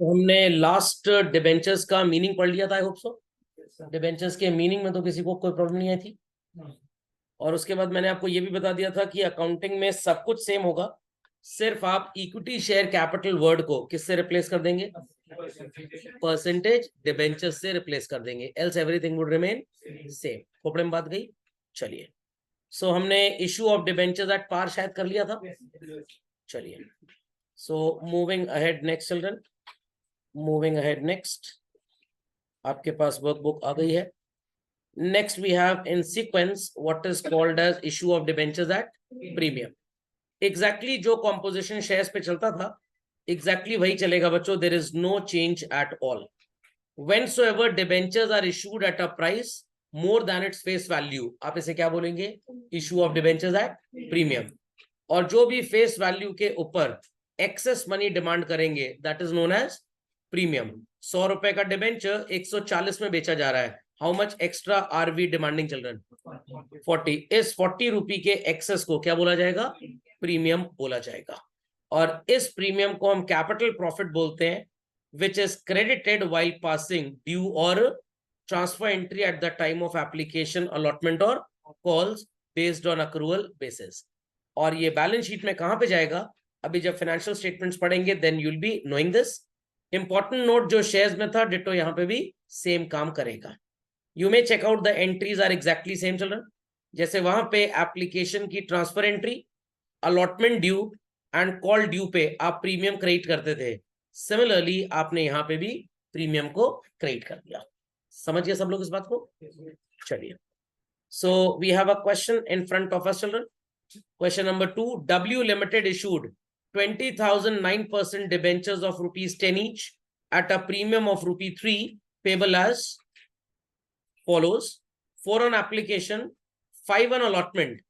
तो हमने last debentures का मीनिंग पढ़ लिया था, आई होप सो। डिबेंचर्स के मीनिंग में तो किसी को कोई प्रॉब्लम नहीं आई थी। और उसके बाद मैंने आपको ये भी बता दिया था कि अकाउंटिंग में सब कुछ सेम होगा, सिर्फ आप इक्विटी शेयर कैपिटल वर्ड को किससे रिप्लेस कर देंगे? परसेंटेज डिबेंचर से रिप्लेस कर देंगे, else everything would remain same. खोपड़े में बात गई। चलिए, सो हमने issue of debentures at par शायद कर लिया था। चलिए, so moving ahead next children, moving ahead next. आपके पास वर्कबुक आ गई है। Next we have in sequence what is called as issue of debentures at premium. Exactly जो कॉम्पोजिशन शेयर्स पे चलता था एग्जैक्टली वही चलेगा बच्चों, there is no change at all. whensoever debentures are issued at a price more than its face value, आप इसे क्या बोलेंगे? Issue of debentures at premium. और जो भी फेस वैल्यू के ऊपर एक्सेस मनी डिमांड करेंगे that is known as premium. 100 रुपए का डिबेंचर 140 में बेचा जा रहा है, how much extra are we demanding children? 40। इस 40 रुपए के एक्सेस को क्या बोला जाएगा? प्रीमियम बोला जाएगा। और इस प्रीमियम को हम कैपिटल प्रॉफिट बोलते हैं, which is credited while passing due or transfer entry at the time of application, allotment or calls based on accrual basis। और ये बैलेंस शीट में कहां पे जाएगा? अभी जब फाइनेंशियल स्टेटमेंट्स पढ़ेंगे then you will be knowing this. Important note, जो शेयर्स में था डिटो यहां पे भी सेम काम करेगा। You may check out the entries are exactly same children. जैसे वहां पे एप्लीकेशन की transfer entry, allotment due and call due पे आप प्रीमियम क्रेडिट करते थे, सिमिलरली आपने यहां पे भी प्रीमियम को क्रेडिट कर दिया। समझ गए सब लोग इस बात को? चलिए, so we have a question in front of us children. Question number 2, W limited issued 20,000 9% debentures of ₹10 each at a premium of ₹3 payable as follows: 4 on application, 5 on allotment।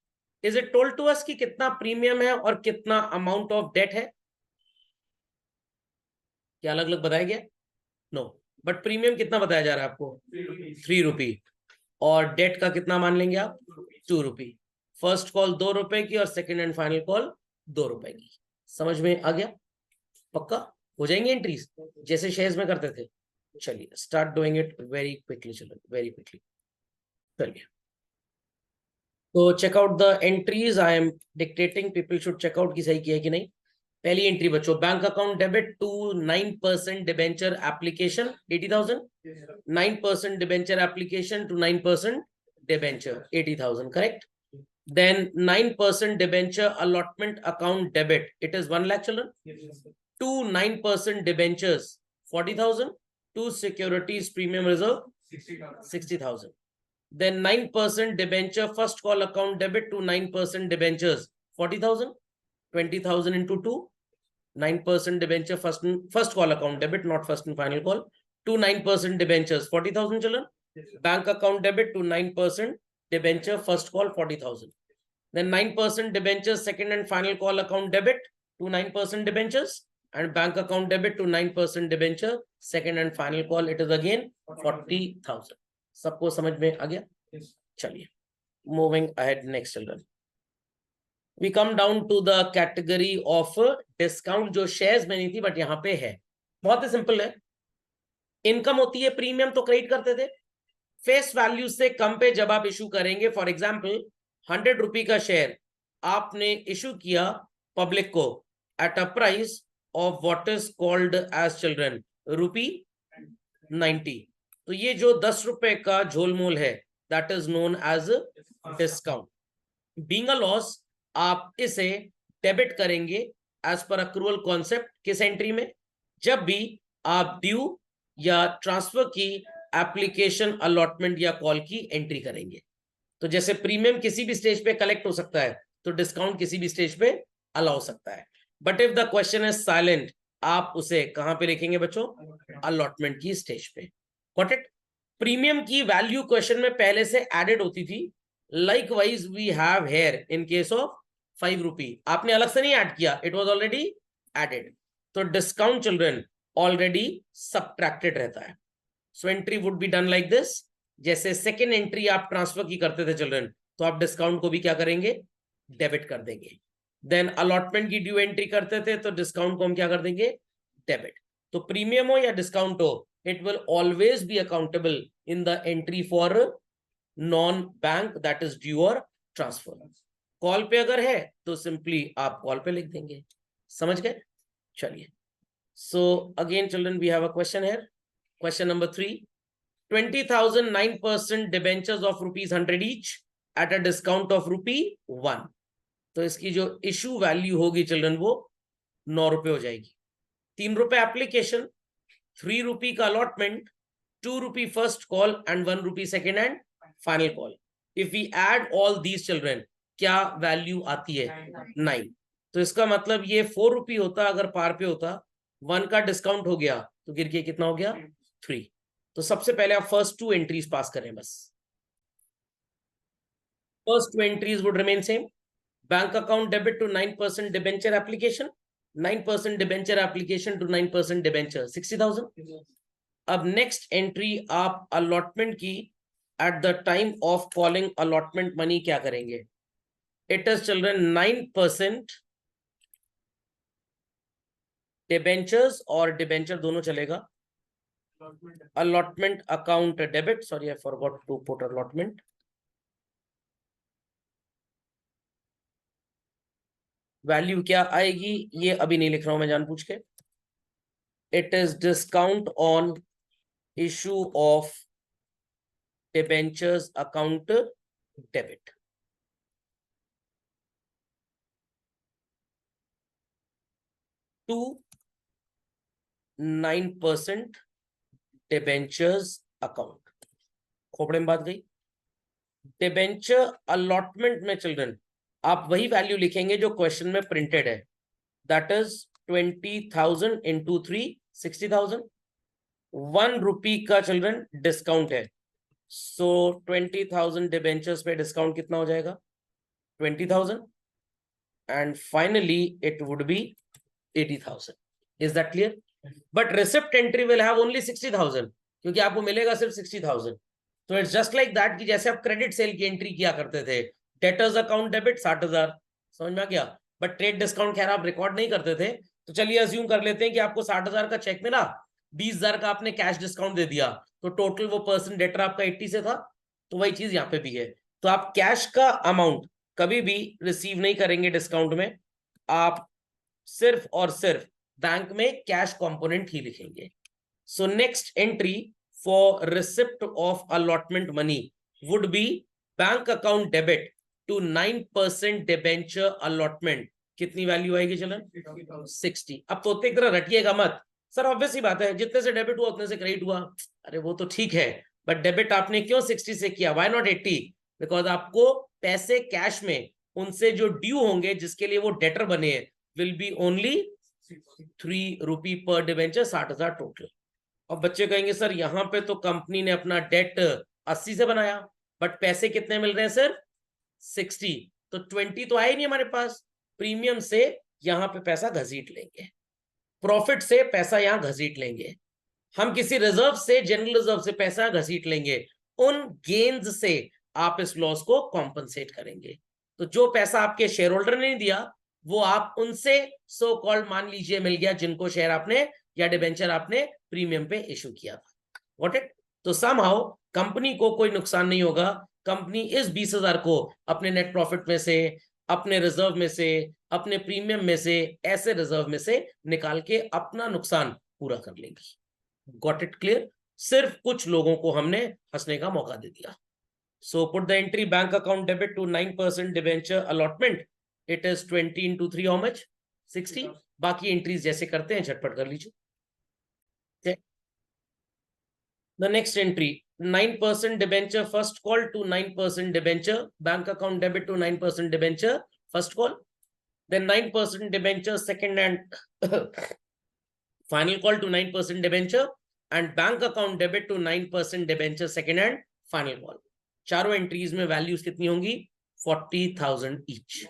Is it told to us कि कितना premium है और कितना amount of date है? क्या अलग अलग बताया गया? नो, बट प्रीमियम कितना बताया जा रहा है आपको? 3 रुपी। और डेट का कितना मान लेंगे आप? 2 रुपी। फर्स्ट कॉल 2 रुपए की और सेकंड एंड फाइनल कॉल 2 रुपए की। समझ में आ गया? पक्का हो जाएंगे एंट्रीज जैसे शेयर्स में करते थे। चलिए, start doing it very quickly children, very quickly. चलिए, तो check out the entries I am dictating, people should check out की सही किया है कि नहीं। पहली एंट्री बच्चों, bank account debit to 9% debenture application 80,000, 9% debenture application to 9% debenture 80,000, correct. Then 9% debenture allotment account debit, it is 1 lakh children, to 9% debentures 40,000, to securities premium reserve 60,000। Then 9% debenture first call account debit to 9% debentures 40,000, 20,000 into 2, 9% debenture first call account debit, not first and final call, to 9% debentures 40,000 children. Bank account debit to 9% debenture first call 40,000. Then 9% debentures second and final call account debit to 9% debentures, and bank account debit to 9% debenture second and final call, it is again 40,000। सबको समझ में आ गया? चलिए, moving ahead next children, we come down to the category of discount, जो shares में नहीं थी बट यहां पे है। बहुत ही सिंपल है। इनकम होती है, प्रीमियम तो क्रेडिट करते थे, फेस वैल्यू से कम पे जब आप इशू करेंगे, फॉर एग्जांपल 100 रुपी का शेयर आपने इशू किया पब्लिक को at a price of what is called as children ₹90, तो ये जो 10 रुपए का झोलमोल है that is known as discount. Being a loss आप इसे डेबिट करेंगे एज पर अक्रूवल कॉन्सेप्ट। किस एंट्री में? जब भी आप ड्यू या ट्रांसफर की एप्लीकेशन, अलॉटमेंट या कॉल की एंट्री करेंगे। तो जैसे प्रीमियम किसी भी स्टेज पे कलेक्ट हो सकता है, तो डिस्काउंट किसी भी स्टेज पे अलाउ सकता है। But if the question is silent, आप उसे कहां पे लिखेंगे बच्चों? अलॉटमेंट की स्टेज पे। Got it? प्रीमियम की वैल्यू क्वेश्चन में पहले से एडेड होती थी, likewise we have here in case of 5 rupee, आपने अलग से नहीं ऐड किया, इट वाज ऑलरेडी एडेड। तो डिस्काउंट चिल्ड्रन ऑलरेडी सब्ट्रैक्टेड रहता है। So entry would be done like this. जैसे सेकेंड एंट्री आप ट्रांसफर की करते थे चिल्ड्रन, तो आप डिस्काउंट को भी क्या करेंगे? डेबिट कर देंगे। देन अलॉटमेंट की ड्यू एंट्री करते थे, तो डिस्काउंट को हम क्या कर देंगे? डेबिट। तो प्रीमियम हो या डिस्काउंट हो, it will always be accountable in the entry for non bank that is due और ट्रांसफर। कॉल पे अगर है तो सिंपली आप कॉल पे लिख देंगे। समझ गए? चलिए, so again children we have a question here. Question number 3, 20,000 9% debentures of ₹100 each at a discount of ₹1। तो इसकी जो इशू वैल्यू होगी चिल्ड्रन वो ₹9 हो जाएगी। ₹3 एप्लीकेशन, ₹3 का allotment, ₹2 first call and ₹1 second and final call. If we add all these children, क्या value आती है? 9। तो इसका मतलब ये ₹4 होता अगर पार पे होता, 1 का डिस्काउंट हो गया तो गिर के कितना हो गया? 3। तो सबसे पहले आप फर्स्ट 2 एंट्रीज पास करें बस। First 2 entries would remain same. Bank account debit to 9% debenture application, 9% debenture application to 9% debenture 60,000। अब नेक्स्ट एंट्री आप अलॉटमेंट की at the time of calling allotment money क्या करेंगे? इट इज चिल्ड्रन 9% डिबेंचर्स और debenture दोनों चलेगा। allotment account debit, sorry I forgot to put allotment, value क्या आएगी ये अभी नहीं लिख रहा हूं मैं जानबूझ के। It is discount on issue of debentures account debit. To 9% debentures account. खोपड़े में बात गई। डिबेंचर अलॉटमेंट में चिल्ड्रन आप वही वैल्यू लिखेंगे जो क्वेश्चन में प्रिंटेड है, दैट इज 20,000 इंटू 3 60,000। ₹1 का चिल्ड्रन डिस्काउंट है, सो 20,000 डिबेंचर्स पे डिस्काउंट कितना हो जाएगा? 20,000 and finally it would B 80,000। Is that clear? But receipt entry will have only 60,000 क्योंकि आपको मिलेगा सिर्फ 60,000। तो इट्स जस्ट लाइक दैट कि जैसे आप क्रेडिट सेल की एंट्री किया करते थे, डेटर्स अकाउंट डेबिट 60,000, समझ में आ गया? बट ट्रेड डिस्काउंट खैर आप रिकॉर्ड नहीं करते थे, तो चलिए अज्यूम कर लेते हैं कि आपको 60,000 का चेक मिला, 20,000 का आपने कैश डिस्काउंट दे दिया, तो टोटल वो पर्सन डेटर आपका 80 से था। तो वही चीज यहाँ पे भी है। तो आप कैश का अमाउंट कभी भी रिसीव नहीं करेंगे डिस्काउंट में, आप सिर्फ और सिर्फ बैंक में कैश कंपोनेंट ही लिखेंगे। So next entry for receipt of allotment money would be bank account debit to 9% debenture allotment. कितनी वैल्यू आएगी चलन? 60। अब तो एक तरह रटिएगा मत सर, ऑब्वियस ही बात है जितने से डेबिट हुआ उतने से क्रेडिट हुआ। अरे वो तो ठीक है, बट डेबिट आपने क्यों 60 से किया? Why not 80? बिकॉज आपको पैसे कैश में उनसे जो ड्यू होंगे जिसके लिए वो डेटर बने हैं विल बी ओनली ₹3 पर डिबेंचर, 60,000 टोटल। अब बच्चे कहेंगे सर यहाँ पे तो कंपनी ने अपना डेट 80 से बनाया, बट पैसे कितने मिल रहे हैं सर? 60। तो 20 तो आए ही नहीं हमारे पास। प्रीमियम से यहाँ पे पैसा घसीट लेंगे, प्रॉफिट से पैसा यहाँ घसीट लेंगे, हम किसी रिजर्व से, जनरल रिजर्व से पैसा घसीट लेंगे, उन गेन्स से आप इस लॉस को कॉम्पनसेट करेंगे। तो जो पैसा आपके शेयर होल्डर ने नहीं दिया वो आप उनसे सो कॉल्ड मान लीजिए मिल गया जिनको शेयर आपने या डिबेंचर आपने प्रीमियम पे इशू किया था। Got it? तो समहाउ कंपनी को कोई नुकसान नहीं होगा। कंपनी इस 20,000 को अपने नेट प्रॉफिट में से, अपने रिजर्व में से, अपने प्रीमियम में से, ऐसे रिजर्व में से निकाल के अपना नुकसान पूरा कर लेगी। Got it clear? सिर्फ कुछ लोगों को हमने हंसने का मौका दे दिया। So put the entry bank account debit to 9% debenture allotment. It is 20 into 3 how much? 60। बाकी एंट्रीज जैसे करते हैं झटपट कर लीजिए। The next entry, 9% debenture first call to 9% debenture, bank account debit to 9% debenture first call, then 9% debenture second and final call to 9% debenture, and bank account debit to 9% debenture second and final call. चारों entries में values कितनी होंगी? 40,000 each.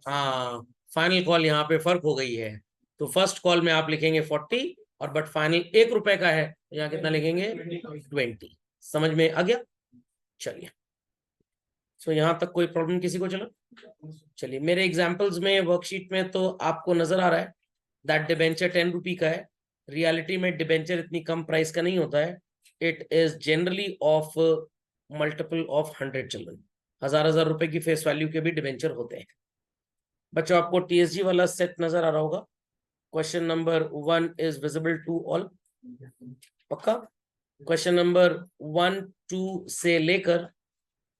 हाँ, final call यहाँ पे फर्क हो गई है, तो फर्स्ट कॉल में आप लिखेंगे 40 और बट फाइनल ₹1 का है, यहाँ कितना लिखेंगे? 20। समझ में आ गया? चलिए, सो यहाँ तक कोई प्रॉब्लम किसी को? चलो चलिए, मेरे एग्जांपल्स में वर्कशीट में तो आपको नजर आ रहा है दैट डिबेंचर 10 रुपी का है। रियलिटी में डिबेंचर इतनी कम प्राइस का नहीं होता है, it is generally of multiple of 100 children. हजार रुपए की फेस वैल्यू के भी डिबेंचर होते हैं। बच्चों आपको टीएसजी वाला सेट नजर आ रहा होगा। Question number 1 is visible to all, पक्का? क्वेश्चन नंबर 1 2 से लेकर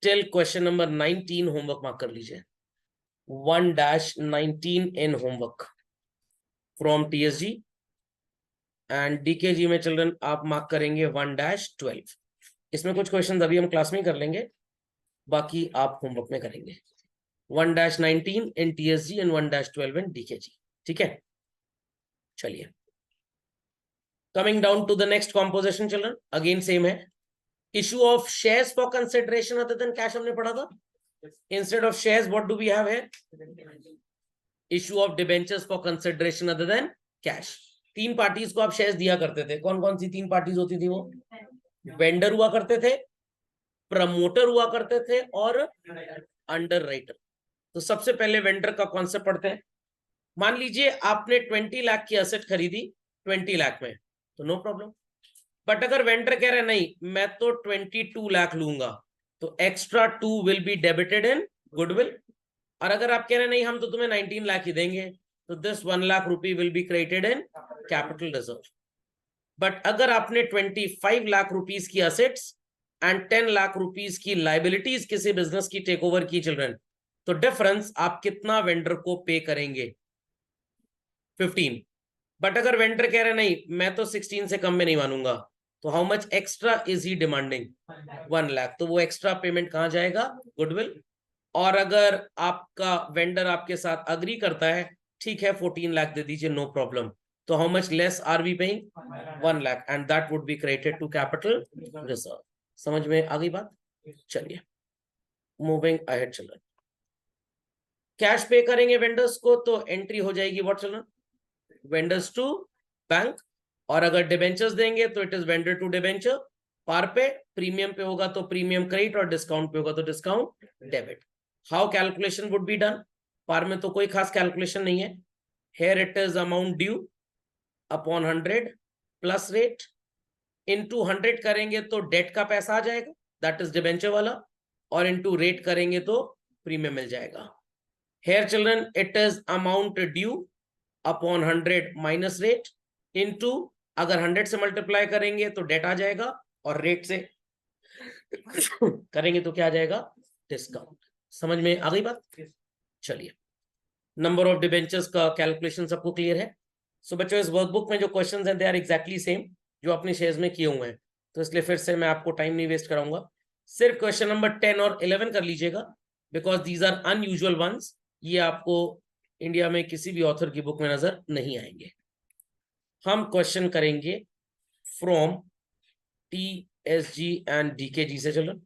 till question number 19 homework mark कर लीजिए। 1-19 in homework from TSG and DKG में चिल्ड्रन आप मार्क करेंगे 1-12। इसमें कुछ क्वेश्चन अभी हम क्लास में कर लेंगे, बाकी आप होमवर्क में करेंगे। 1-19 in TSG and 1-12 in DKG. ठीक है, चलिए coming down to the next composition children, again same है। Issue of shares for consideration other than cash हमने पढ़ा था। Instead of shares what do we have here? Issue of debentures for consideration other than cash. तीन parties को आप shares दिया करते थे। कौन कौन सी तीन पार्टीज होती थी वो? वेंडर हुआ करते थे, प्रमोटर हुआ करते थे और अंडर राइटर। तो सबसे पहले वेंडर का कॉन्सेप्ट पढ़ते हैं। मान लीजिए आपने 20 लाख की एसेट खरीदी 20 लाख में, तो नो प्रॉब्लम। बट अगर वेंडर कह रहे नहीं मैं तो 22 लाख लूंगा, तो extra 2 will be debited in goodwill. और अगर आप कह रहे नहीं हम तो तुम्हें 19 लाख ही देंगे, तो this 1 lakh rupee will be credited in capital reserve. But अगर आपने 25 लाख रुपीस की असेट्स एंड 10 लाख रुपीस की लाइबिलिटीज किसी बिजनेस की टेक ओवर की चिल्ड्रन, तो डिफरेंस आप कितना वेंडर को पे करेंगे? 15। बट अगर वेंडर कह रहे नहीं मैं तो 16 से कम में नहीं मानूंगा, तो how much extra is he demanding? 1 lakh. तो वो एक्स्ट्रा पेमेंट कहां जाएगा? गुडविल। और अगर आपका वेंडर आपके साथ अग्री करता है ठीक है 14 लाख दे दीजिए नो प्रॉब्लम, तो how much less are we paying? 1 lakh and that would be credited to capital reserve. समझ में आ गई बात? चलिए मूविंग अहेड चिल्ड्रन। कैश पे करेंगे वेंडर्स को तो एंट्री हो जाएगी what children? Vendors to bank. और अगर डिबेंचर्स देंगे तो it is vendor to debenture. Par पे प्रीमियम पे होगा तो प्रीमियम क्रेडिट और डिस्काउंट पे होगा तो discount debit. How calculation would be done? Par में तो कोई खास कैलकुलेशन नहीं है। Here it is amount due upon 100 plus rate into 100 करेंगे तो डेट का पैसा आ जाएगा, दैट इज डिबेंचर वाला, और इनटू रेट करेंगे तो प्रीमियम मिल जाएगा। Here children it is amount due upon 100 minus rate into, अगर 100 से मल्टीप्लाई करेंगे तो डेट आ जाएगा और रेट से करेंगे तो क्या आ जाएगा? डिस्काउंट। समझ में आ गई बात? चलिए नंबर ऑफ डिबेंचर्स का कैलकुलेशन सबको क्लियर है? सो बच्चों इस वर्कबुक में जो क्वेश्चंस हैं दे आर एग्जैक्टली सेम जो अपने शेयर्स में किए हुए हैं, तो इसलिए फिर से मैं आपको टाइम नहीं वेस्ट कराऊंगा। सिर्फ क्वेश्चन नंबर 10 और 11 कर लीजिएगा because these are unusual ones. ये आपको इंडिया में किसी भी ऑथर की बुक में नजर नहीं आएंगे। हम क्वेश्चन करेंगे फ्रॉम टीएसजी एंड डीकेजी से। चलो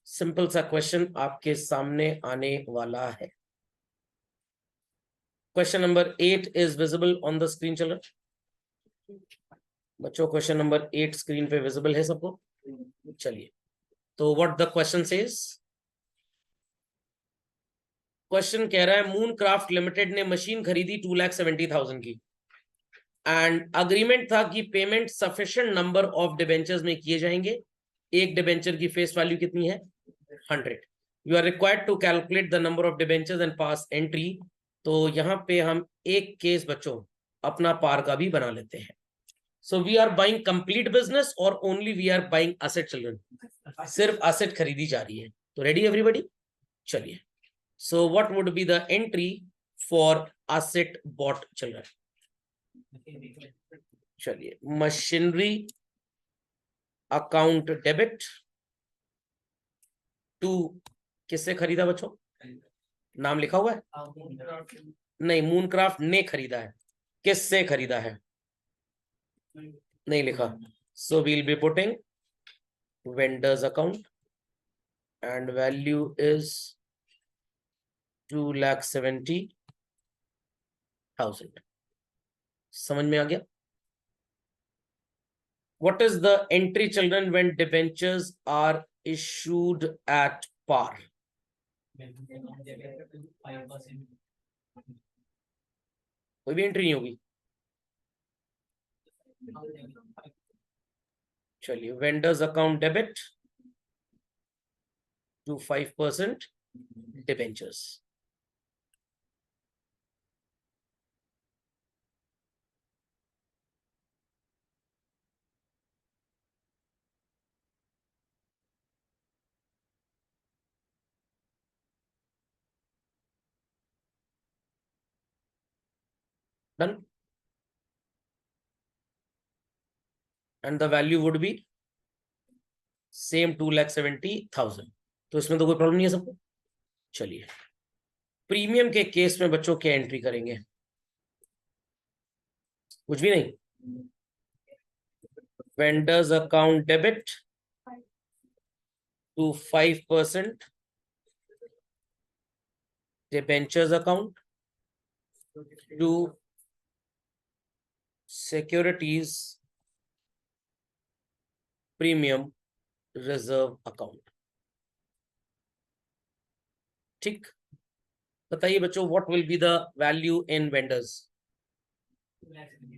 सिंपल सा क्वेश्चन आपके सामने आने वाला है। Question number 8 is visible on the screen. चलो बच्चों क्वेश्चन नंबर 8 स्क्रीन पे विजिबल है सबको? चलिए तो what the question says. Question कह रहा है मून क्राफ्ट लिमिटेड ने मशीन खरीदी 2,70,000 की एंड अग्रीमेंट था कि payment sufficient number of debentures में किए जाएंगे। एक डिबेंचर की फेस वैल्यू कितनी है? 100। You are required to calculate the number of debentures and pass entry. तो यहाँ पे हम एक केस बच्चों अपना पार का भी बना लेते हैं। So we are buying complete business और only we are buying asset children, सिर्फ असेट खरीदी जा रही है। तो रेडी एवरीबॉडी? चलिए so what would be the entry for asset bought children? चलिए मशीनरी अकाउंट डेबिट टू किससे खरीदा बच्चों? नाम लिखा हुआ है? नहीं, मूनक्राफ्ट ने खरीदा है। किससे खरीदा है? नहीं लिखा। So we'll be putting vendors account and value is 2,70,000। समझ में आ गया? What is the entry children when debentures are issued at par? कोई भी एंट्री नहीं होगी। चलिए, vendors account debit to 5% debentures. Done. And the value would be same 2,70,000। तो इसमें तो कोई प्रॉब्लम नहीं है सबको। चलिए, प्रीमियम के केस में बच्चों क्या एंट्री करेंगे? कुछ भी नहीं। Vendors account debit to 5% debentures account to securities premium reserve account. ठीक, बताइए बच्चों, what will be the value in vendors?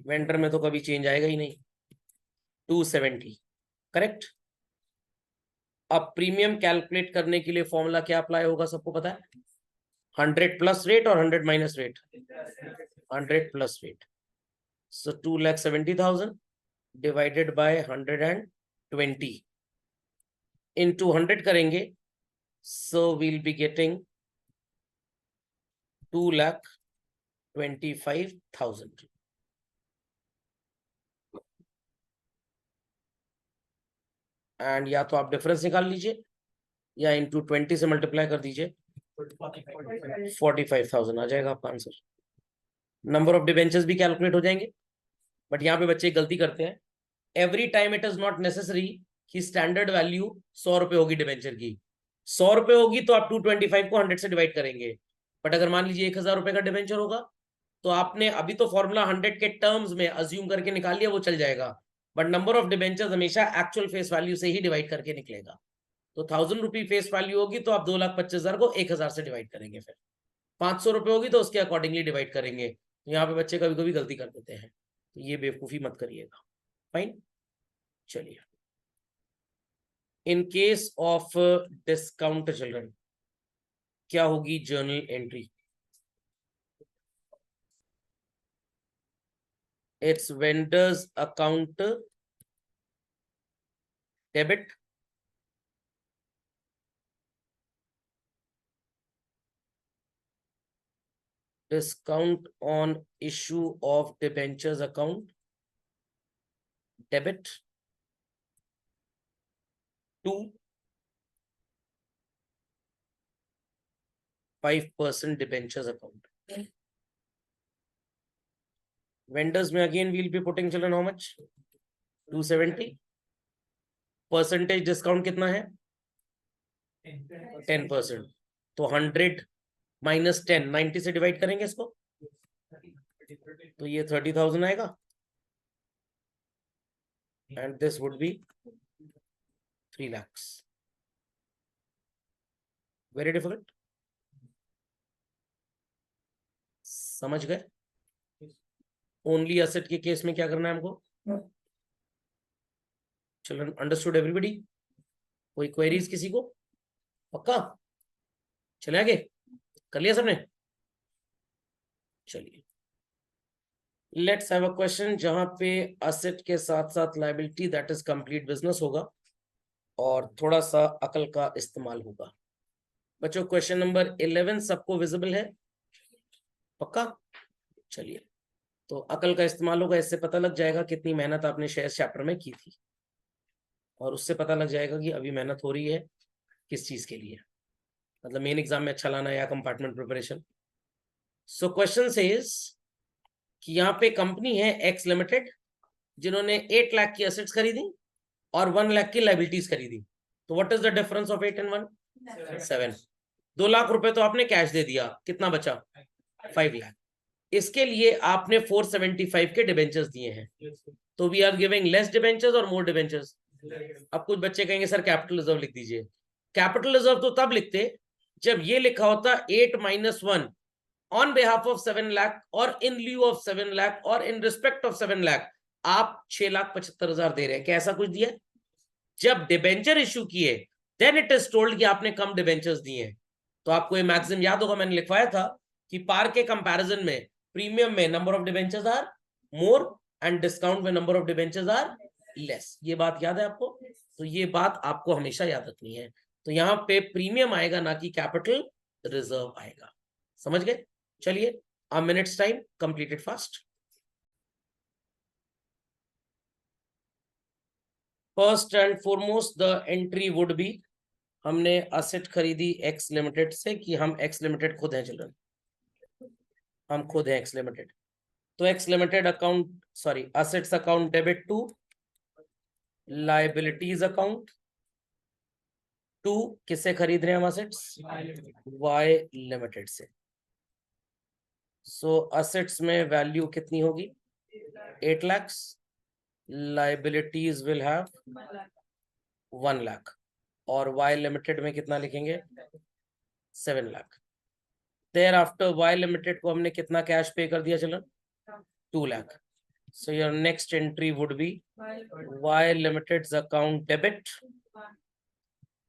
Vendor में तो कभी चेंज आएगा ही नहीं, 270, करेक्ट। अब प्रीमियम कैलकुलेट करने के लिए फॉर्मूला क्या अप्लाई होगा, सबको पता है? 100 प्लस रेट और 100 minus rate. 100 plus rate. So 2,70,000 divided by 120 into 100 करेंगे, so we'll be getting 2,25,000। And या तो आप डिफरेंस निकाल लीजिए या इंटू 20 से मल्टीप्लाई कर दीजिए, 45,000 आ जाएगा आपका आंसर। नंबर ऑफ डिबेंचर्स भी कैलकुलेट हो जाएंगे। बट यहाँ पे बच्चे गलती करते हैं, every time it is not necessary कि स्टैंडर्ड वैल्यू 100 रुपए होगी डिबेंचर की। 100 रुपए होगी तो आप 225 को 100 से डिवाइड करेंगे। बट अगर मान लीजिए 1,000 रुपए का डिबेंचर होगा, तो आपने अभी तो फॉर्मूला 100 के टर्म्स में अज्यूम करके निकाल लिया, वो चल जाएगा। बट नंबर ऑफ डिबेंचर्स हमेशा एक्चुअल फेस वैल्यू से ही डिवाइड करके निकलेगा। तो 1,000 रुपी फेस वैल्यू होगी तो आप 2,25,000 को 1,000 से डिवाइड करेंगे। फिर 500 रुपए होगी तो उसके अकॉर्डिंगली डिवाइड करेंगे। तो यहाँ पे बच्चे कभी कभी गलती कर देते हैं, तो ये बेवकूफी मत करिएगा। फाइन। चलिए, इन केस ऑफ डिस्काउंट चिल्ड्रन क्या होगी journal entry? It's vendors account debit discount on issue of debentures account debit to 5% debentures account. Vendors में again we'll be putting children how much? 270. Percentage discount कितना है? 10%। तो 100 minus 10, 90 से divide करेंगे इसको, तो ये 30,000 आएगा। And this would be 3 lakhs। Very difficult, समझ गए? ओनली एसेट के केस में क्या करना है हमको? चलो, अंडरस्टूड एवरीबडी? कोई क्वेरीज किसी को? पक्का? चले आगे, कर लिया सबने? चलिए, लेट्स हैव अ क्वेश्चन जहां पे एसेट के साथ साथ liability, that is complete business होगा और थोड़ा सा अकल का इस्तेमाल होगा। बच्चों, क्वेश्चन नंबर 11 सबको विजिबल है? पक्का? चलिए, तो अकल का इस्तेमाल होगा, इससे पता लग जाएगा कितनी मेहनत आपने शेयर चैप्टर में की थी, और उससे पता लग जाएगा कि अभी मेहनत हो रही है किस चीज के लिए, मतलब मेन एग्जाम में अच्छा लाना या compartment preparation. So question says कि यहाँ पे कंपनी है एक्स लिमिटेड, जिन्होंने 8 लाख की एसेट्स खरीदी और 1 लाख की लाइबिलिटीज खरीदी। तो what is the difference of 8 and 1? 7। 2 lakh रुपए तो आपने कैश दे दिया, कितना बचा? 5 लाख। इसके लिए आपने 475 के डिबेंचर्स दिए हैं, तो we are giving less debentures और मोर डिबेंचर्स। अब कुछ बच्चे कहेंगे सर कैपिटल रिजर्व लिख दीजिए। कैपिटल रिजर्व तो तब लिखते जब ये लिखा होता 8 minus 1 on behalf of 7 lakh और इन ल्यू ऑफ 7 लाख और इन रिस्पेक्ट ऑफ 7 लाख, आप 6,75,000 दे रहे हैं, क्या ऐसा कुछ दिया? जब डिबेंचर इश्यू किए देन इट इज टोल्ड कि आपने कम डिबेंचर्स दिए हैं। तो आपको ये मैक्सिम याद होगा, मैंने लिखवाया था कि पार के कंपैरिजन में प्रीमियम में number of debentures are more and discount में number of debentures are less. ये बात याद है आपको? तो ये बात आपको हमेशा याद रखनी है। तो यहाँ पे प्रीमियम आएगा ना कि कैपिटल रिजर्व आएगा। समझ गए? चलिए, a minute's time completed fast. First and foremost the entry would be, हमने असेट खरीदी एक्स लिमिटेड से कि हम एक्स लिमिटेड खुद हैं चिल्ड्रन, हम खुद हैं एक्स लिमिटेड। तो X limited account sorry assets account debit to liabilities account to किससे खरीद रहे हैं हम असेट्स? वाई लिमिटेड से। सो असेट्स में वैल्यू कितनी होगी? 8 lakhs. Liabilities will have 1 lakh और Y लिमिटेड में कितना लिखेंगे? 7 lakh. Thereafter Y limited को हमने कितना कैश पे कर दिया चलन? 2 lakh. So your next entry would be Y limited's account debit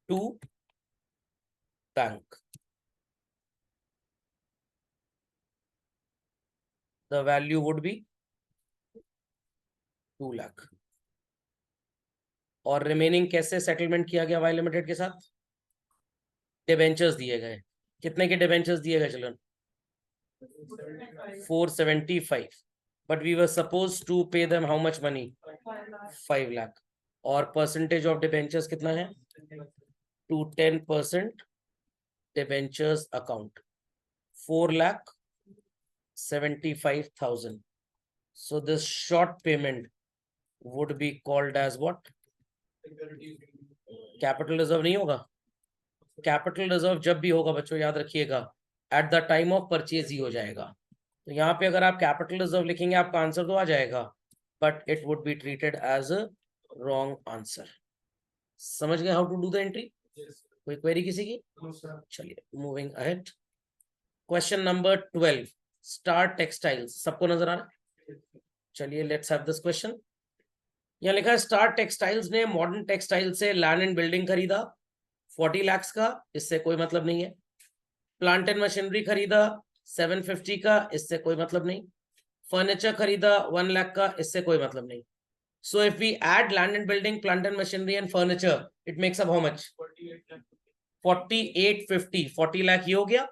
to bank. The value would be 2 lakh. और रिमेनिंग कैसे सेटलमेंट किया गया Y लिमिटेड के साथ? डिबेंचर्स दिए गए। कितने के डिबेंचर्स दिए गए चलन? 475. But we were supposed to pay them how much money? 5 lakh. और परसेंटेज ऑफ डिबेंचर्स कितना है? to 10% debentures account, 4,75,000. So this short payment would be called as what? Capital reserve नहीं होगा? कैपिटल रिजर्व जब भी होगा बच्चों याद रखिएगा at the time of purchase ही हो जाएगा। तो यहाँ पे अगर आप कैपिटल रिजर्व लिखेंगे आपका आंसर तो आ जाएगा, but it would be treated as a wrong answer. समझ गए how to do the entry? कोई क्वेरी किसी की? चलिए moving ahead. Question number 12, Star Textiles. सबको नजर आ रहा है? चलिए लेट्स हैव दिस क्वेश्चन। यहाँ लिखा है स्टार टेक्सटाइल्स ने मॉडर्न टेक्सटाइल से लैंड एंड बिल्डिंग खरीदा 40 lakhs का, इससे कोई मतलब नहीं है। प्लांट एंड मशीनरी खरीदा 750 का, इससे कोई मतलब नहीं। फर्नीचर खरीदा 1 लाख का, इससे कोई मतलब नहीं। So if we add land and building, plant and machinery and furniture, it makes up how much? 4850. 40 lakh ये हो गया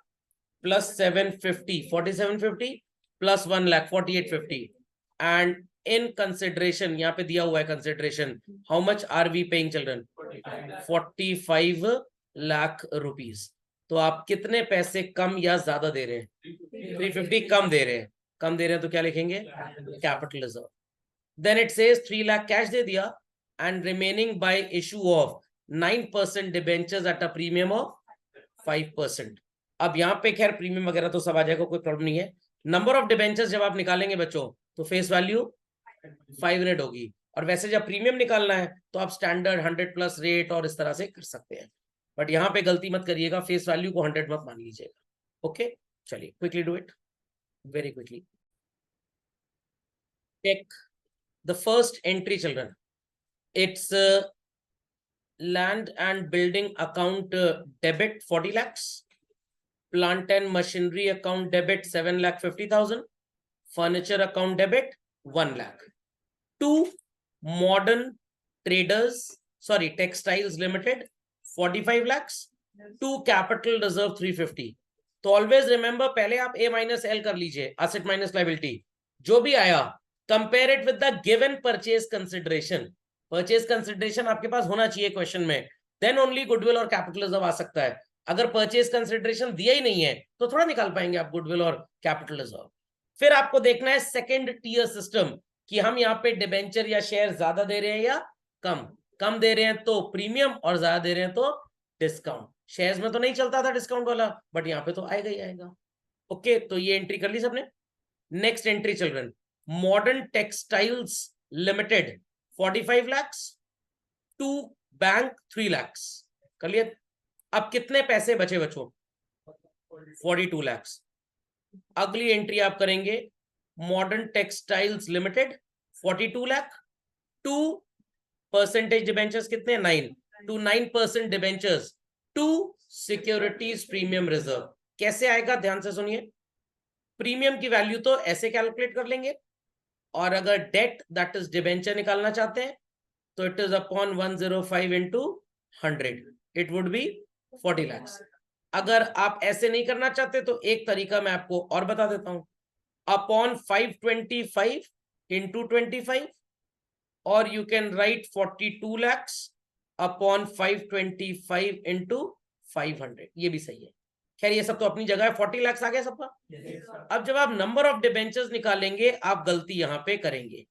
plus 750, 4750 plus 1 lakh 4850. And in consideration, यहाँ पे दिया हुआ है consideration, how much are we paying children? 45 lakh rupees. तो आप कितने पैसे कम या ज्यादा दे रहे हैं? 350 कम दे रहे हैं। कम दे रहे हैं तो क्या लिखेंगे? Capital reserve. Then it says 3 lakh cash दे दिया and remaining by issue of 9% debentures at a premium of 5%. अब यहाँ पे खैर प्रीमियम वगैरह तो सब आ जाएगा, कोई प्रॉब्लम नहीं है। नंबर ऑफ डिबेंचर्स जब आप निकालेंगे बच्चों तो फेस वैल्यू 500 होगी, और वैसे जब प्रीमियम निकालना है तो आप स्टैंडर्ड 100 प्लस रेट और इस तरह से कर सकते हैं। बट यहाँ पे गलती मत करिएगा, फेस वैल्यू को 100 मत मान लीजिएगा। ओके चलिए quickly do it, very quickly. Take the first entry children, it's land and building account debit 40 lakhs, plant and machinery account debit 7,50,000, furniture account debit 1 lakh. To modern traders textiles limited 45 lakhs, to capital reserve 350. तो always remember पहले आप A minus L कर लीजिए, asset minus liability, जो भी आया compare it with the given purchase consideration. Purchase consideration आपके पास होना चाहिए क्वेश्चन में, देन ओनली गुडविल और कैपिटल रिजर्व आ सकता है। अगर परचेज कंसिडरेशन दिया ही नहीं है तो थोड़ा निकाल पाएंगे आप गुडविल और कैपिटल रिजर्व। फिर आपको देखना है सेकेंड टीयर सिस्टम कि हम यहाँ पे डिबेंचर या शेयर ज्यादा दे रहे हैं या कम दे रहे हैं तो प्रीमियम, और ज्यादा दे रहे हैं तो डिस्काउंट। शेयर्स में तो नहीं चलता था डिस्काउंट वाला, बट यहाँ पे तो आएगा ही आएगा। ओके तो ये एंट्री कर ली सबने। Next entry children, Modern Textiles limited 45 lakhs, to bank 3 lakhs कर लिया। अब कितने पैसे बचे बच्चों? 42 lakhs। अगली एंट्री आप करेंगे Modern Textiles limited 42 lakh to percentage debentures कितने 9 to 9% debentures to securities premium reserve. कैसे आएगा ध्यान से सुनिए, प्रीमियम की वैल्यू तो ऐसे कैलकुलेट कर लेंगे, और अगर डेट दैट इज डिबेंचर निकालना चाहते हैं तो it is upon 105 into 100, it would B 40 lakh. अगर आप ऐसे नहीं करना चाहते तो एक तरीका मैं आपको और बता देता हूं, अपॉन 525 इंटू 25, और you can write 42 lakhs upon 525 into 500, ये भी सही है। खैर ये सब तो अपनी जगह है, 40 lakhs आ गया सबका। अब जब आप नंबर ऑफ डिबेंचर्स निकालेंगे आप गलती यहां पे करेंगे,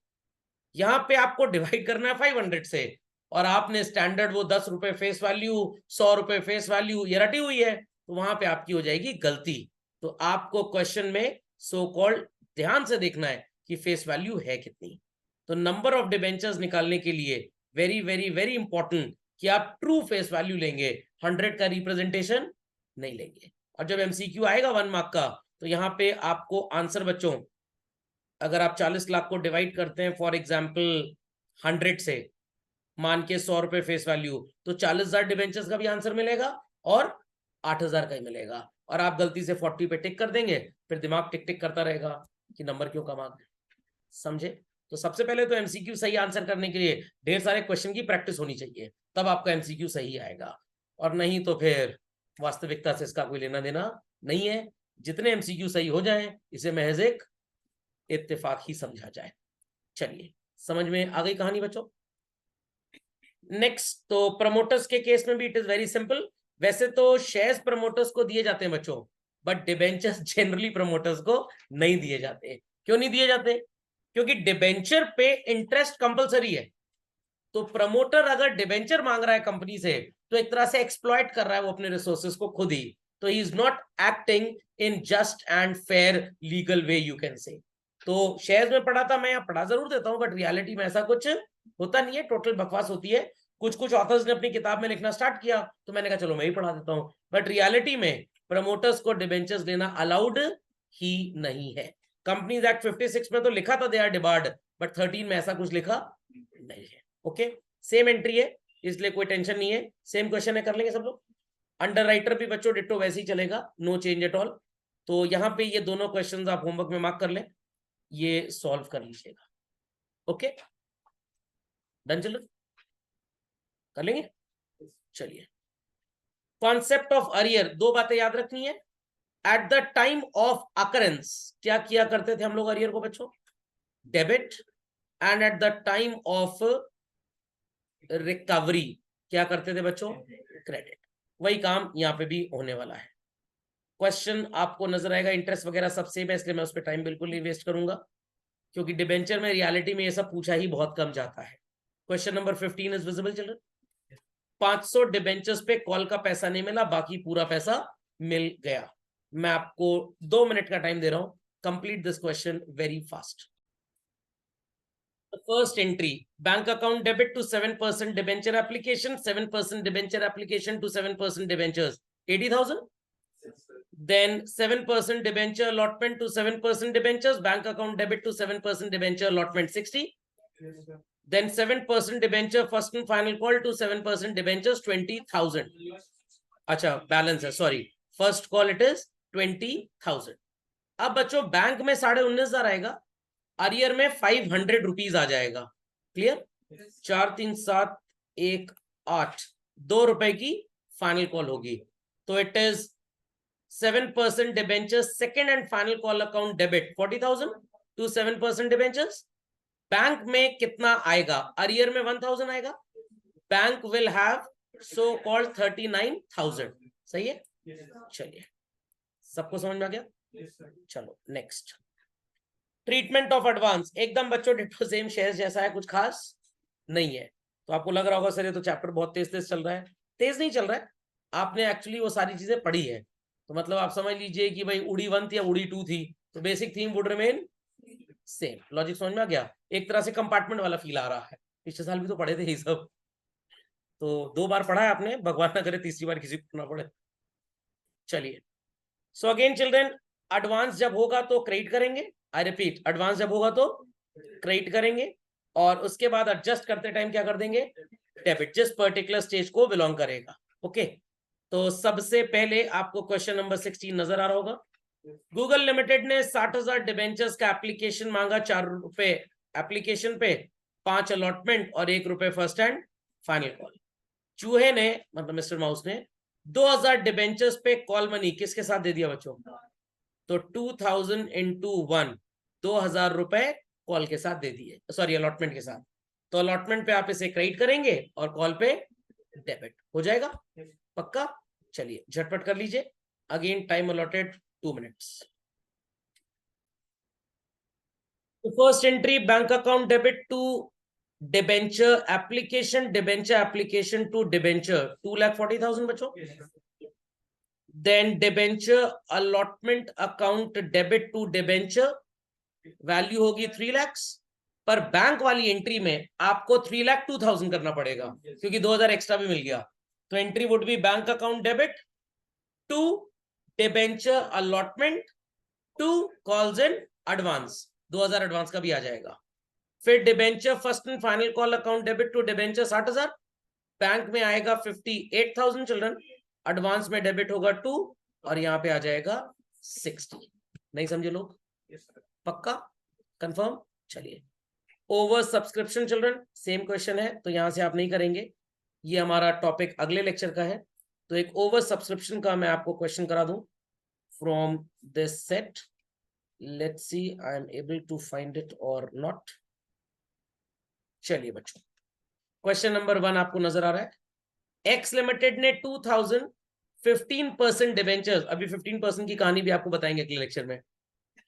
यहां पे आपको डिवाइड करना है 500 से, और आपने स्टैंडर्ड वो 10 रुपए फेस वैल्यू 100 रुपए फेस वैल्यू ये रटी हुई है, तो वहां पे आपकी हो जाएगी गलती। तो आपको क्वेश्चन में सो कॉल्ड ध्यान से देखना है कि फेस वैल्यू है कितनी। तो नंबर ऑफ डिबेंचर्स निकालने के लिए वेरी वेरी वेरी इंपॉर्टेंट कि आप ट्रू फेस वैल्यू लेंगे, 100 का रिप्रेजेंटेशन नहीं लेंगे। और जब एमसीक्यू आएगा 1 मार्क का, तो यहाँ पे आपको आंसर बच्चों, अगर आप 40 लाख को डिवाइड करते हैं फॉर एग्जाम्पल 100 से, मान के 100 रुपए फेस वैल्यू, तो 40,000 डिबेंचर्स का भी आंसर मिलेगा और 8,000 का ही मिलेगा, और आप गलती से 40 पे टिक कर देंगे, फिर दिमाग टिक टिक करता रहेगा कि नंबर क्यों कम आ गए। समझे? तो सबसे पहले तो एमसीक्यू सही आंसर करने के लिए ढेर सारे क्वेश्चन की प्रैक्टिस होनी चाहिए, तब आपका एमसीक्यू सही आएगा, और नहीं तो फिर वास्तविकता से इसका कोई लेना देना नहीं है। जितने एमसीक्यू सही हो जाएं इसे महज एक इत्तेफाक ही समझा जाए। चलिए समझ में आ गई कहानी बच्चों। नेक्स्ट, तो प्रमोटर्स के केस में भी इट इज वेरी सिंपल। वैसे तो शेयर्स प्रमोटर्स को दिए जाते हैं बच्चों, बट डिबेंचर्स जनरली प्रमोटर्स को नहीं दिए जाते। क्यों नहीं दिए जाते? क्योंकि डिबेंचर पे इंटरेस्ट कंपलसरी है। तो प्रमोटर अगर डिबेंचर मांग रहा है कंपनी से, तो एक तरह से एक्सप्लॉइट कर रहा है वो अपने रिसोर्सेज को खुद ही। तो he is not acting in just and fair legal way, you can say. तो शेयर्स में पढ़ा था मैं, यहाँ पढ़ा जरूर देता हूँ, बट रियलिटी में ऐसा कुछ होता नहीं है, टोटल बकवास होती है। कुछ कुछ ऑथर्स ने अपनी किताब में लिखना स्टार्ट किया, तो मैंने कहा चलो मैं ही पढ़ा देता हूँ, बट रियलिटी में प्रमोटर्स को डिबेंचर्स देना अलाउड ही नहीं है। कंपनीज एक्ट 56 में तो लिखा था दे आर डिबार्ड, बट 13 में ऐसा कुछ लिखा नहीं है। ओके, सेम एंट्री है, इसलिए कोई टेंशन नहीं है, सेम क्वेश्चन है, कर लेंगे सब लोग। अंडर राइटर भी बच्चों डिट्टो वैसे ही चलेगा, नो चेंज एट ऑल। तो यहाँ पे ये दोनों क्वेश्चंस आप होमवर्क में मार्क कर लें, ये सॉल्व कर लीजिएगा। ओके डन, चलो कर लेंगे। चलिए, कॉन्सेप्ट ऑफ अरियर, दो बातें याद रखनी है। Eight the time of occurrence क्या किया करते थे हम लोग अरियर को बच्चों? Debit. And eight the time of recovery क्या करते थे बच्चों? क्रेडिट। वही काम यहाँ पे भी होने वाला है। क्वेश्चन आपको नजर आएगा, इंटरेस्ट वगैरह सब सेम है, इसलिए मैं उस पर टाइम बिल्कुल नहीं वेस्ट करूंगा, क्योंकि डिबेंचर में रियलिटी में ये सब पूछा ही बहुत कम जाता है। Question number 15 is visible children. 500 debentures पे कॉल का पैसा नहीं मिला, बाकी पूरा पैसा मिल गया। मैं आपको 2 मिनट का टाइम दे रहा हूं, complete this question very fast. The first entry, bank account debit to 7% debenture application, 7% debenture application to 7% debentures, 80,000. Then 7% debenture allotment to 7% debentures, bank account debit to 7% debenture allotment, 60. Then 7% debenture first and final call to 7% debentures, 20,000. अच्छा balance है, sorry, first call it is 20,000। अब बच्चों bank में 19,500 आएगा, arrear में 500 rupees आ जाएगा। Clear? 4 3 7 1 8, 2 रुपए की फाइनल कॉल होगी। तो it is 7% debenture second and final call account debit 40,000 to 7% debentures. Bank में कितना आएगा? अरियर में 1,000 आएगा, bank will have so called 39,000। सही है? चलिए, सबको समझ में आ गया? चलो नेक्स्ट, ट्रीटमेंट ऑफ एडवांस। एकदम बच्चों डिट्टो सेम शेयर्स जैसा है, कुछ खास नहीं है। तो आपको लग रहा होगा सर ये तो चैप्टर बहुत तेज तेज चल रहा है। तेज नहीं चल रहा है, आपने एक्चुअली वो सारी चीजें पढ़ी है, तो मतलब आप समझ लीजिए कि भाई उड़ी 1 थी या उड़ी 2 थी, तो basic theme would remain same. Logic समझ में आ गया? एक तरह से कंपार्टमेंट वाला फील आ रहा है। पिछले साल भी तो पढ़े थे ये सब, तो 2 बार पढ़ा है आपने, भगवान ना करे तीसरी बार किसी को ना पढ़े। चलिए, सो अगेन चिल्ड्रन, एडवांस जब होगा तो क्रेडिट करेंगे। आई रिपीट, एडवांस जब होगा तो क्रेडिट करेंगे और उसके बाद एडजस्ट करते टाइम क्या कर देंगे, डेबिट, जिस पर्टिकुलर स्टेज को बिलोंग करेगा। ओके, तो सबसे पहले आपको क्वेश्चन नंबर 16 नजर आ रहा होगा। गूगल लिमिटेड ने 60,000 डिबेंचर्स का एप्लीकेशन मांगा, 4 रुपए एप्लीकेशन पे, 5 अलॉटमेंट और 1 रुपए फर्स्ट एंड फाइनल कॉल। चूहे ने, मतलब मिस्टर माउस ने 2000 डिबेंचर्स पे कॉल मनी किसके साथ दे दिया बच्चों, तो 2000 इंटू 1, 2000 रुपए कॉल के साथ दे दिए, सॉरी अलॉटमेंट के साथ। तो अलॉटमेंट पे आप इसे क्रेडिट करेंगे और कॉल पे डेबिट हो जाएगा, पक्का। चलिए झटपट कर लीजिए। Again time allotted 2 minutes. First entry bank account debit to debenture application, debenture application to debenture 2,40,000 बच्चों। Then debenture allotment account debit to debenture, value होगी 3 लाख, पर बैंक वाली एंट्री में आपको 3,02,000 करना पड़ेगा क्योंकि 2,000 एक्स्ट्रा भी मिल गया। तो entry would be bank account debit to debenture allotment to calls in advance, 2,000 advance का भी आ जाएगा। फिर debenture first and final call account debit to debenture 60,000, bank में आएगा 58,000 चिल्ड्रन, एडवांस में डेबिट होगा 2 और यहाँ पे आ जाएगा 60। नहीं समझे लोग, पक्का कंफर्म। चलिए over subscription children same question है, तो यहां से आप नहीं करेंगे, ये हमारा टॉपिक अगले लेक्चर का है। तो एक ओवर सब्सक्रिप्शन का मैं आपको क्वेश्चन करा दूं from this set. Let's see I am able to find it or not. चलिए बच्चों, क्वेश्चन नंबर 1 आपको नजर आ रहा है। एक्स लिमिटेड ने 2000 15% डिवेंचर्स, अभी 15% की कहानी भी आपको बताएंगे अगले लेक्चर में,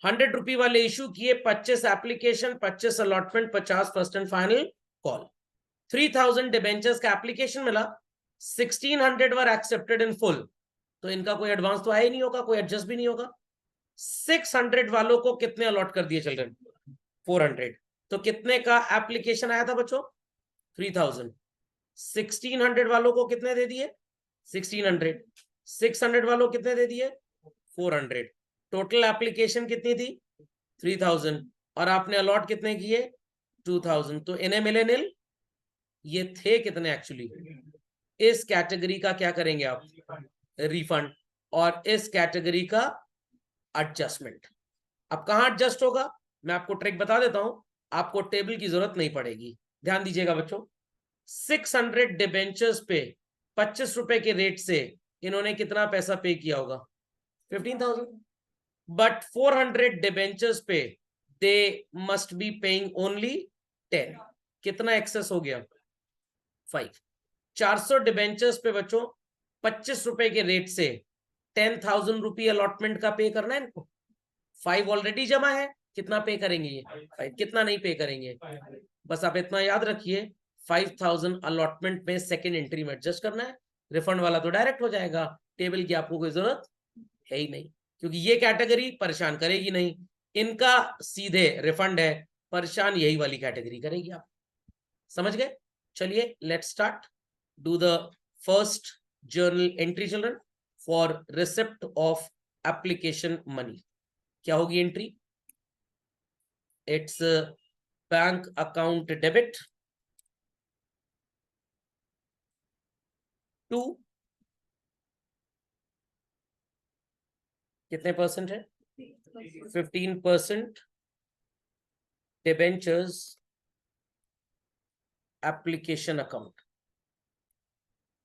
100 रुपए वाले इशू किए, 25 application, 25 allotment, 50 first and final call. 3000 debentures का एप्लीकेशन मिला, 1600 वर एक्सेप्टेड इन फुल, तो इनका कोई एडवांस तो आया ही नहीं होगा, कोई एडजस्ट भी नहीं होगा। 600 वालों को कितने अलॉट कर दिए चिल्ड्रन, 400, तो कितने का एप्लीकेशन आया था बच्चों, 3000। 1600 वालों को कितने दे दिए, 1600, 600 वालों कितने दे दिए, 400, टोटल एप्लीकेशन कितनी थी, 3000, और आपने अलॉट कितने किए, 2000, तो इन्हें मिले नील। ये थे कितने एक्चुअली, इस कैटेगरी का क्या करेंगे आप, रिफंड, और इस कैटेगरी का एडजस्टमेंट। अब कहां एडजस्ट होगा, मैं आपको ट्रिक बता देता हूं, आपको टेबल की जरूरत नहीं पड़ेगी, ध्यान दीजिएगा बच्चों। 600 डिबेंचर्स पे 25 रुपए के रेट से इन्होंने कितना पैसा पे किया होगा, 15,000, बट 400 डिबेंचर्स पे they must be paying only 10, कितना एक्सेस हो गया, 5। 400 डिबेंचर्स पे बच्चों 25 रुपए के रेट से 10,000 रुपये अलॉटमेंट का पे करना है इनको, 5 ऑलरेडी जमा है, कितना पे करेंगे ये 5, कितना नहीं पे करेंगे, बस आप इतना याद रखिए 5,000 अलॉटमेंट में सेकेंड एंट्री में एडजस्ट करना है, रिफंड वाला तो डायरेक्ट हो जाएगा, टेबल की आपको कोई जरूरत है ही नहीं, क्योंकि ये कैटेगरी परेशान करेगी नहीं, इनका सीधे रिफंड है, परेशान यही वाली कैटेगरी करेगी। आप समझ गए। चलिए let's start, do the first journal entry children for receipt of application money. क्या होगी entry, it's bank account debit to, कितने परसेंट है, 15% debentures application account,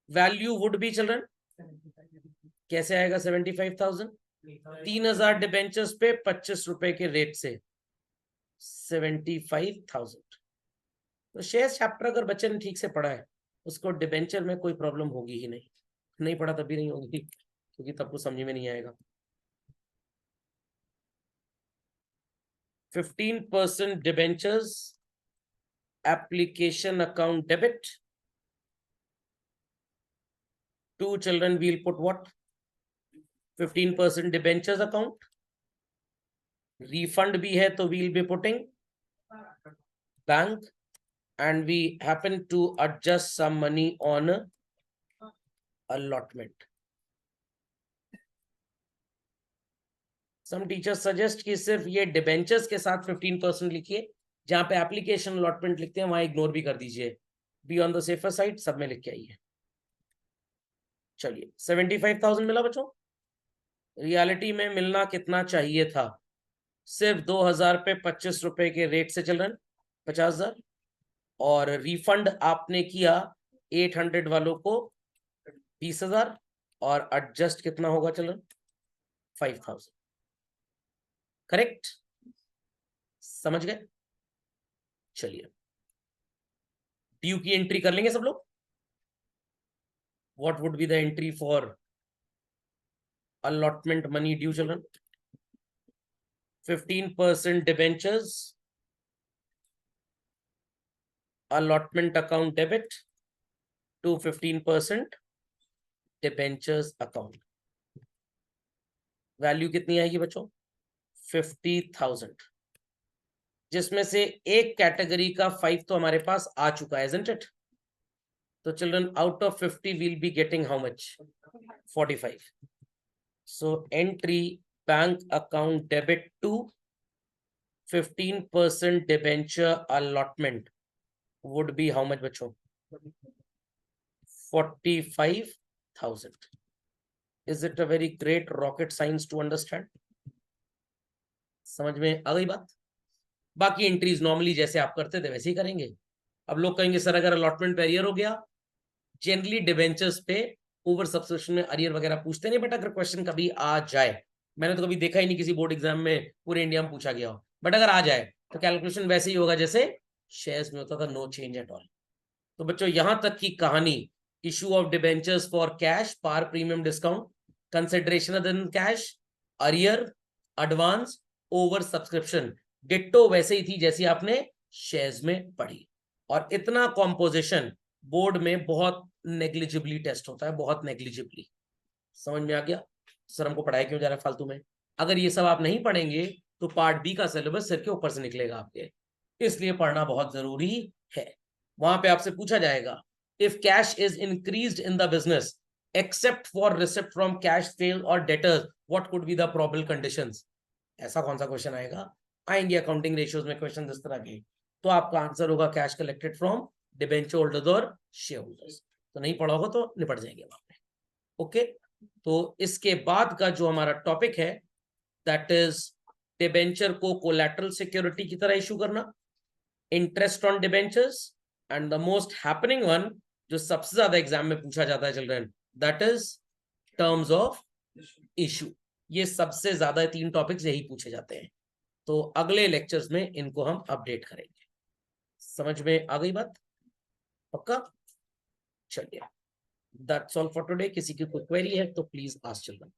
value would be children, कैसे आएगा 75,000, 3,000 डिबेंचर्स पे 25 रुपए के रेट से 75,000। तो शेयर चैप्टर अगर बच्चे ने ठीक से पढ़ा है उसको डिबेंचर में कोई प्रॉब्लम होगी ही नहीं, नहीं पढ़ा तभी नहीं होगी क्योंकि तब को समझ में नहीं आएगा। 15% debentures application account debit to children, we'll put what, 15% debentures account, refund भी है तो we'll be putting bank, and we happen to adjust some money on allotment. Some teachers suggest कि सिर्फ ये डिबेंचर्स के साथ 15% लिखिए, जहां पे एप्लीकेशन अलॉटमेंट लिखते हैं वहां इग्नोर भी कर दीजिए, be on the safer side, सब में लिख के आइए। चलिए 75,000 मिला बच्चों। रियलिटी में मिलना कितना चाहिए था? सिर्फ 2,000 पे 25 रुपए के रेट से चल रहे हैं 50,000, और रिफंड आपने किया 800 वालों को 20,000, और एडजस्ट कितना होगा चल रहा 5,000। करेक्ट? समझ गए? चलिए ड्यू की एंट्री कर लेंगे सब लोग। What would be the entry for allotment money due children? 15% debentures, allotment account debit to 15% debentures account. Value कितनी आएगी बच्चों? 50,000, जिसमें से एक कैटेगरी का 5 तो हमारे पास आ चुका है, isn't it? तो children out of 50 will be getting how much? 45। So entry bank account debit to 15% debenture allotment would be how much बच्चों? 45,000। Is it a very great rocket science to understand? समझ में आ गई बात? बाकी entries normally जैसे आप करते थे वैसे ही करेंगे। अब लोग कहेंगे सर अगर अलॉटमेंट पे अरियर हो गया, जनरली डिबेंचर्स पे ओवर सब्सक्रिप्शन में अरियर वगैरह पूछते नहीं, बट अगर क्वेश्चन कभी आ जाए, मैंने तो कभी देखा ही नहीं किसी बोर्ड एग्जाम में पूरे इंडिया में पूछा गया हो, बट अगर आ जाए तो कैलकुलेशन वैसे ही होगा जैसे शेयर्स में होता था, नो चेंज एट ऑल। तो बच्चों यहां तक की कहानी, issue of debentures for cash, par premium discount, consideration other than cash, arrear, advance, over subscription, ditto वैसे ही थी जैसी आपने शेयर्स में पढ़ी। और इतना कॉम्पोजिशन बोर्ड में बहुत नेग्लिजिबली टेस्ट होता है, बहुत नेग्लिजिबली। समझ में आ गया? सर हमको पढ़ाया क्यों जा रहा है फालतू में? अगर ये सब आप नहीं पढ़ेंगे तो पार्ट बी का सिलेबस सिर के ऊपर से निकलेगा आपके, इसलिए पढ़ना बहुत जरूरी है। वहां पे आपसे पूछा जाएगा, if cash is increased in the business except for receipt from cash sale और debtors, what could be the probable conditions? ऐसा कौन सा क्वेश्चन आएगा? आएंगे अकाउंटिंग रेशियोज में क्वेश्चन इस तरह के, तो आपका आंसर होगा cash collected from debenture holders और शेयर होल्डर्स। तो नहीं पढ़ा होगा तो निपट जाएंगे वहां पे। ओके, तो इसके बाद का जो हमारा टॉपिक है दैट इज डिबेंचर को कोलैटरल सिक्योरिटी की तरह इशू करना, interest on debentures, and the most happening one जो सबसे ज्यादा एग्जाम में पूछा जाता है children, that is terms of issue. ये सबसे ज्यादा 3 टॉपिक्स यही पूछे जाते हैं, तो अगले लेक्चर्स में इनको हम अपडेट करेंगे। समझ में आ गई बात? पक्का? चलिए दैट्स ऑल फॉर टुडे। किसी की कोई क्वेरी है तो प्लीज आस्क चिल्ड्रन।